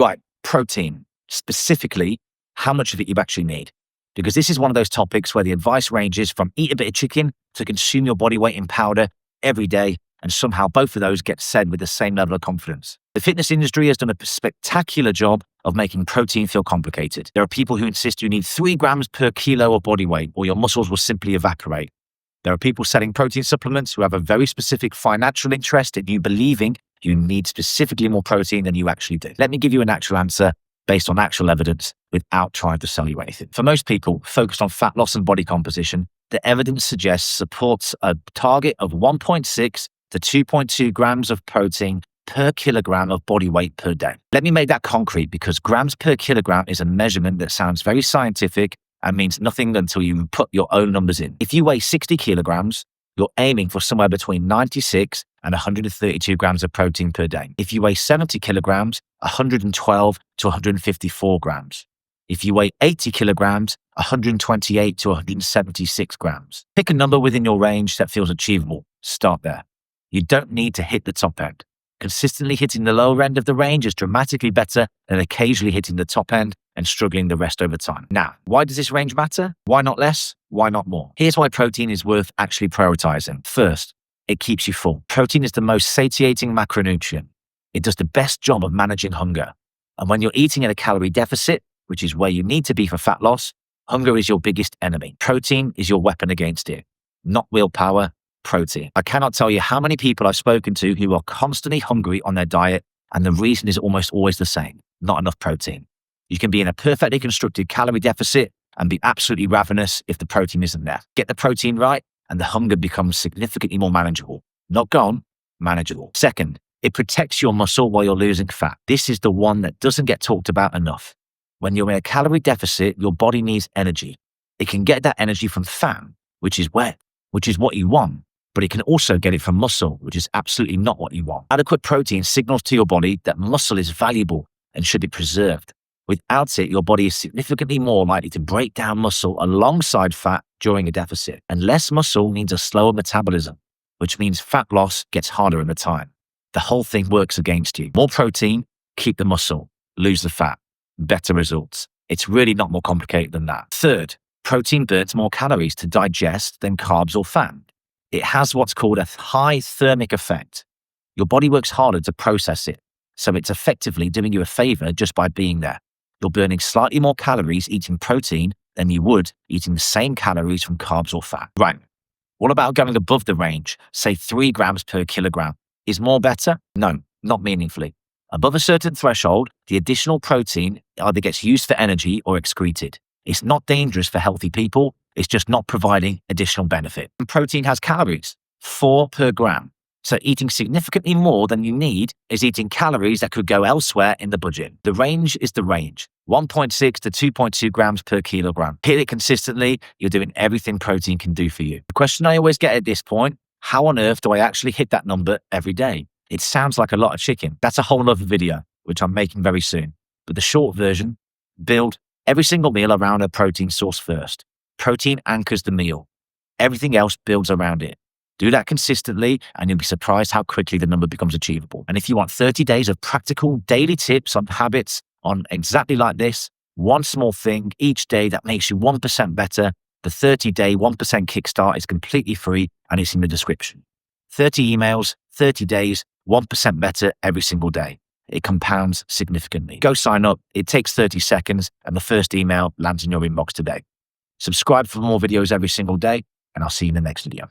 Right, protein, specifically how much of it you actually need. Because this is one of those topics where the advice ranges from eat a bit of chicken to consume your body weight in powder every day, and somehow both of those get said with the same level of confidence. The fitness industry has done a spectacular job of making protein feel complicated. There are people who insist you need 3 grams per kilo of body weight or your muscles will simply evaporate. There are people selling protein supplements who have a very specific financial interest in you believing you need specifically more protein than you actually do. Let me give you an actual answer based on actual evidence without trying to sell you anything. For most people focused on fat loss and body composition, the evidence supports a target of 1.6 to 2.2 grams of protein per kilogram of body weight per day. Let me make that concrete because grams per kilogram is a measurement that sounds very scientific and means nothing until you put your own numbers in. If you weigh 60 kilograms, you're aiming for somewhere between 96 and 132 grams of protein per day. If you weigh 70 kilograms, 112 to 154 grams. If you weigh 80 kilograms, 128 to 176 grams. Pick a number within your range that feels achievable. Start there. You don't need to hit the top end. Consistently hitting the lower end of the range is dramatically better than occasionally hitting the top end and struggling the rest over time. Now, why does this range matter? Why not less? Why not more? Here's why protein is worth actually prioritizing. First, it keeps you full. Protein is the most satiating macronutrient. It does the best job of managing hunger. And when you're eating at a calorie deficit, which is where you need to be for fat loss, hunger is your biggest enemy. Protein is your weapon against it. Not willpower, protein. I cannot tell you how many people I've spoken to who are constantly hungry on their diet, and the reason is almost always the same: not enough protein. You can be in a perfectly constructed calorie deficit and be absolutely ravenous if the protein isn't there. Get the protein right, and the hunger becomes significantly more manageable. Not gone, manageable. Second, it protects your muscle while you're losing fat. This is the one that doesn't get talked about enough. When you're in a calorie deficit, your body needs energy. It can get that energy from fat, which is what you want, but it can also get it from muscle, which is absolutely not what you want. Adequate protein signals to your body that muscle is valuable and should be preserved. Without it, your body is significantly more likely to break down muscle alongside fat during a deficit. And less muscle means a slower metabolism, which means fat loss gets harder in the time. The whole thing works against you. More protein, keep the muscle, lose the fat, better results. It's really not more complicated than that. Third, protein burns more calories to digest than carbs or fat. It has what's called a high thermic effect. Your body works harder to process it, so it's effectively doing you a favor just by being there. You're burning slightly more calories eating protein than you would eating the same calories from carbs or fat. Right. What about going above the range, say 3 grams per kilogram? Is more better? No, not meaningfully. Above a certain threshold, the additional protein either gets used for energy or excreted. It's not dangerous for healthy people. It's just not providing additional benefit. And protein has calories, 4 per gram. So eating significantly more than you need is eating calories that could go elsewhere in the budget. The range is the range, 1.6 to 2.2 grams per kilogram. Hit it consistently, you're doing everything protein can do for you. The question I always get at this point, how on earth do I actually hit that number every day? It sounds like a lot of chicken. That's a whole other video, which I'm making very soon. But the short version, build every single meal around a protein source first. Protein anchors the meal. Everything else builds around it. Do that consistently, and you'll be surprised how quickly the number becomes achievable. And if you want 30 days of practical daily tips on habits on exactly like this, one small thing each day that makes you 1% better, the 30-day 1% kickstart is completely free and it's in the description. 30 emails, 30 days, 1% better every single day. It compounds significantly. Go sign up. It takes 30 seconds and the first email lands in your inbox today. Subscribe for more videos every single day, and I'll see you in the next video.